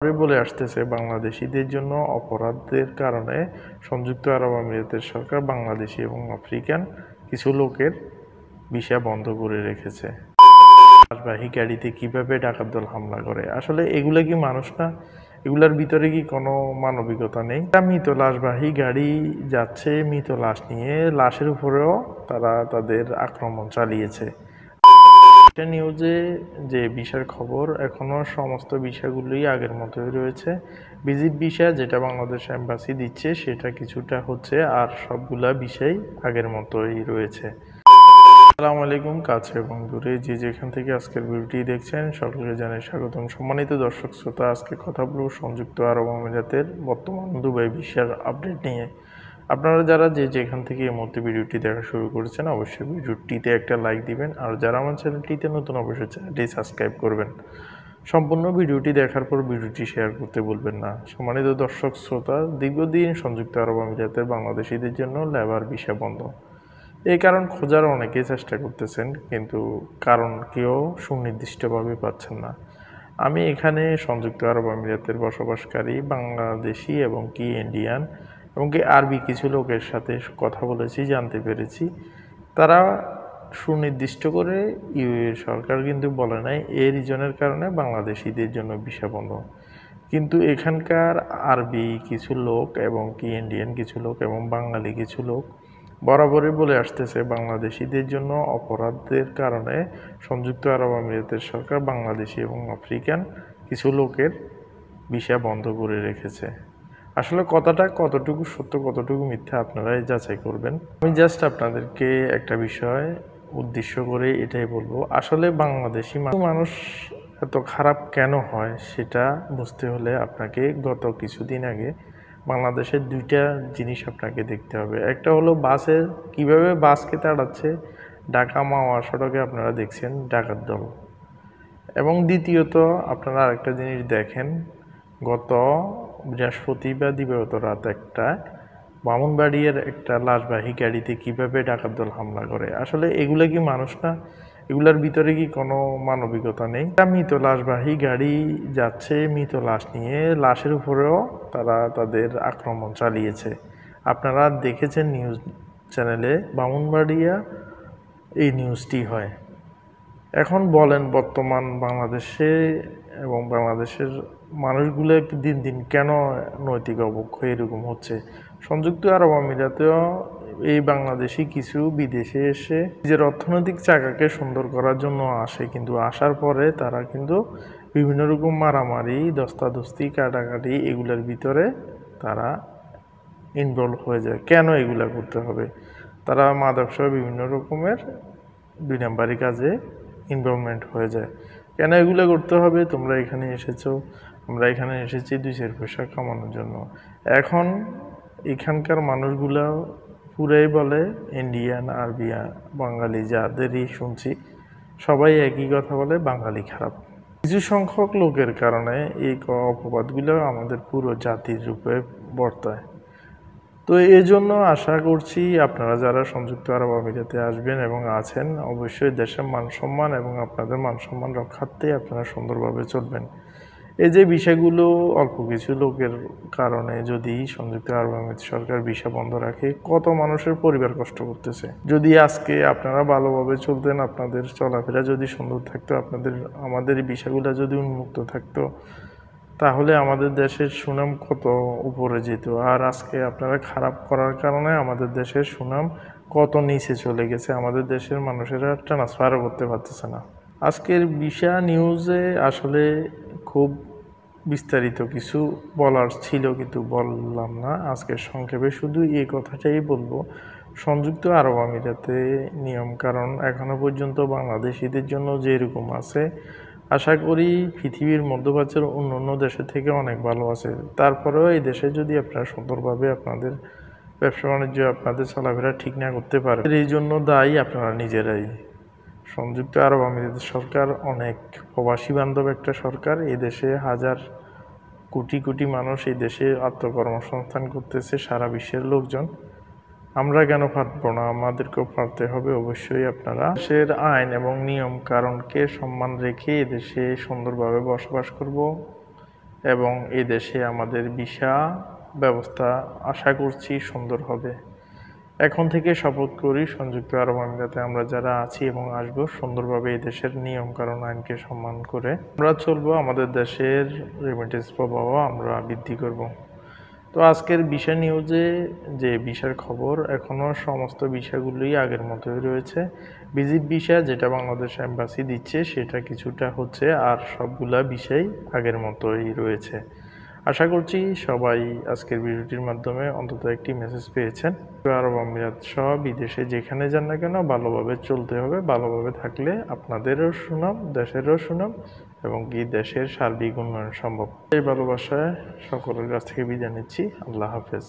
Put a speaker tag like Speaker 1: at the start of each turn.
Speaker 1: বলে আসতেছে বাংলাদেশিদের জন্য অপরাধের কারণে সংযুক্ত আরব আমিরাতের সরকার বাংলাদেশি এবং আফ্রিকান কিছু লোকের ভিসা বন্ধ করে রেখেছে। লাশবাহী গাড়িতে কিভাবে ডাকাত দল হামলা করে, আসলে এগুলা কি মানুষ না? এগুলার ভিতরে কি কোনো মানবিকতা নেই? মৃত লাশবাহী গাড়ি যাচ্ছে মৃত লাশ নিয়ে, লাশের উপরেও তারা তাদের আক্রমণ চালিয়েছে। নিউজে যে ভিসার খবর, এখনো সমস্ত ভিসাগুলোই আগের মতোই রয়েছে। ভিজিট ভিসা যেটা বাংলাদেশ এম্বাসি দিচ্ছে সেটা কিছুটা হচ্ছে, আর সবগুলা ভিসাই আগের মতোই রয়েছে। আসসালামু আলাইকুম, কাছে এবং দূরে যে যেখান থেকে আজকের ভিডিওটি দেখছেন সকলকে জানাই স্বাগতম। সম্মানিত দর্শক শ্রোতা, আজকে কথা বলব সংযুক্ত আরব আমিরাতের বর্তমান দুবাই ভিসার আপডেট নিয়ে। আপনারা যারা যে যেখান থেকে এই মুহূর্তে ভিডিওটি দেখা শুরু করেছেন অবশ্যই ভিডিওটিতে একটা লাইক দিবেন, আর যারা আমার চ্যানেলটিতে নতুন অবশ্যই চ্যানেলটি সাবস্ক্রাইব করবেন। সম্পূর্ণ ভিডিওটি দেখার পর ভিডিওটি শেয়ার করতে ভুলবেন না। সম্মানিত দর্শক শ্রোতা, দীর্ঘদিন সংযুক্ত আরব আমিরাতের বাংলাদেশিদের জন্য লেবার ভিসা বন্ধ। এই কারণ খোঁজার অনেকেই চেষ্টা করতেছেন, কিন্তু কারণ কেউ সুনির্দিষ্টভাবে পাচ্ছেন না। আমি এখানে সংযুক্ত আরব আমিরাতের বসবাসকারী বাংলাদেশি এবং কি ইন্ডিয়ান এবং কি আরবি কিছু লোকের সাথে কথা বলেছি, জানতে পেরেছি তারা সুনির্দিষ্ট করে ইউএর সরকার কিন্তু বলে নাই এই রিজনের কারণে বাংলাদেশিদের জন্য ভিসা বন্ধ। কিন্তু এখানকার আরবি কিছু লোক এবং কি ইন্ডিয়ান কিছু লোক এবং বাঙালি কিছু লোক বরাবরই বলে আসতেছে বাংলাদেশিদের জন্য অপরাধের কারণে সংযুক্ত আরব আমিরাতের সরকার বাংলাদেশি এবং আফ্রিকান কিছু লোকের ভিসা বন্ধ করে রেখেছে। আসলে কথাটা কতটুকু সত্য কতটুকু মিথ্যা আপনারাই যাচাই করবেন। আমি জাস্ট আপনাদেরকে একটা বিষয় উদ্দেশ্য করে এটাই বলবো, আসলে বাংলাদেশি মানুষ এত খারাপ কেন হয় সেটা বুঝতে হলে আপনাকে গত কিছুদিন আগে বাংলাদেশের দুইটা জিনিস আপনাকে দেখতে হবে। একটা হলো বাসের কিভাবে বাসকে তাড়াচ্ছে ঢাকা মাওয়া সড়কে, আপনারা দেখছেন ডাকাত দল। এবং দ্বিতীয়ত আপনারা আরেকটা জিনিস দেখেন, গত বৃহস্পতিবার দিবাগত রাত একটা ব্রাহ্মণবাড়িয়ার একটা লাশবাহী গাড়িতে কিভাবে ডাকাত দল হামলা করে। আসলে এগুলা কি মানুষ না? এগুলার ভিতরে কি কোনো মানবিকতা নেই? মৃত লাশবাহী গাড়ি যাচ্ছে মৃত লাশ নিয়ে, লাশের উপরেও তারা তাদের আক্রমণ চালিয়েছে। আপনারা দেখেছেন নিউজ চ্যানেলে ব্রাহ্মণবাড়িয়া এই নিউজটি হয়। এখন বলেন বর্তমান বাংলাদেশে এবং বাংলাদেশের মানুষগুলো দিন দিন কেন নৈতিক অবক্ষয় এরকম হচ্ছে? সংযুক্ত আরব আমিরাতেও এই বাংলাদেশি কিছু বিদেশে এসে নিজের অর্থনৈতিক চাকাকে সুন্দর করার জন্য আসে, কিন্তু আসার পরে তারা কিন্তু বিভিন্ন রকম মারামারি দস্তাদস্তি কাটাকাটি এগুলোর ভিতরে তারা ইনভলভ হয়ে যায়। কেন এগুলা করতে হবে? তারা মাদকসহ বিভিন্ন রকমের দুই নাম্বারি কাজে ইনভলভমেন্ট হয়ে যায়। কেন এগুলো করতে হবে? তোমরা এখানে এসেছো, আমরা এখানে এসেছি 2-4 পয়সা কামানোর জন্য। এখন এখানকার মানুষগুলো পুরাই বলে ইন্ডিয়ান আরবিয়া বাঙালি যাদেরই শুনছি সবাই একই কথা বলে, বাঙালি খারাপ। কিছু সংখ্যক লোকের কারণে এই অপবাদগুলো আমাদের পুরো জাতির রূপে বর্তায়। তো এই জন্য আশা করছি আপনারা যারা সংযুক্ত আরব আমিরাতে আসবেন এবং আছেন অবশ্যই দেশের মানসম্মান এবং আপনাদের মানসম্মান রক্ষার্থে আপনারা সুন্দরভাবে চলবেন। এই যে বিষয়গুলো অল্প কিছু লোকের কারণে যদি সংযুক্ত আরব আমিরাত সরকার ভিসা বন্ধ রাখে, কত মানুষের পরিবার কষ্ট করতেছে। যদি আজকে আপনারা ভালোভাবে চলতেন, আপনাদের চলাফেরা যদি সুন্দর থাকতো, আমাদের এই বিষয়গুলো যদি উন্মুক্ত থাকতো, তাহলে আমাদের দেশের সুনাম কত উপরে যেত। আর আজকে আপনারা খারাপ করার কারণে আমাদের দেশের সুনাম কত নিচে চলে গেছে। আমাদের দেশের মানুষেরা ট্রান্সফারও করতে পারতেছে না। আজকের ভিসা নিউজে আসলে খুব বিস্তারিত কিছু বলার ছিল, কিন্তু বললাম না। আজকের সংক্ষেপে শুধু এই কথাটাই বলবো, সংযুক্ত আরব আমিরাতে নিয়মকানুন এখনো পর্যন্ত বাংলাদেশিদের জন্য যেরকম আছে, আশা করি পৃথিবীর মধ্যপ্রাচ্যের অন্য অন্য দেশের থেকে অনেক ভালো আছে। তারপরেও এই দেশে যদি আপনারা সুন্দরভাবে আপনাদের ব্যবসা বাণিজ্য আপনাদের চলাফেরা ঠিক না করতে পারেন, এই জন্য দায়ী আপনারা নিজেরাই। সংযুক্ত আরব আমিরাত সরকার অনেক প্রবাসী বান্ধব একটা সরকার। এই দেশে হাজার কোটি কোটি মানুষ এই দেশে আত্মকর্মসংস্থান করতেছে, সারা বিশ্বের লোকজন। আমরা কেন পারবো না? আমাদেরকেও পারতে হবে। অবশ্যই আপনারা দেশের আইন এবং নিয়ম কারণকে সম্মান রেখে এদেশে সুন্দরভাবে বসবাস করব এবং এই দেশে আমাদের ভিসা ব্যবস্থা আশা করছি সুন্দর হবে। এখন থেকে শপথ করি সংযুক্ত আরব আমিরাতে আমরা যারা আছি এবং আসবো সুন্দরভাবে এই দেশের নিয়ম কানুন আইনকে সম্মান করে আমরা চলবো। আমাদের দেশের রেমিটেন্স প্রবাহ আমরা বৃদ্ধি করব। তো আজকের ভিসা নিউজে যে ভিসার খবর, এখনও সমস্ত ভিসাগুলোই আগের মতোই রয়েছে। ভিজিট ভিসা যেটা বাংলাদেশ এম্বাসি দিচ্ছে সেটা কিছুটা হচ্ছে, আর সবগুলা ভিসাই আগের মতোই রয়েছে। আশা করছি সবাই আজকের ভিডিওটির মাধ্যমে অন্তত একটি মেসেজ পেয়েছেন। আরব আমিরাত সহ বিদেশে যেখানে যান না কেন ভালোভাবে চলতে হবে। ভালোভাবে থাকলে আপনাদেরও সুনাম, দেশেরও সুনাম এবং কি দেশের সার্বিক উন্নয়ন সম্ভব। এই ভালোবাসায় সকলের কাছ থেকে বিদায় নিচ্ছি। আল্লাহ হাফেজ।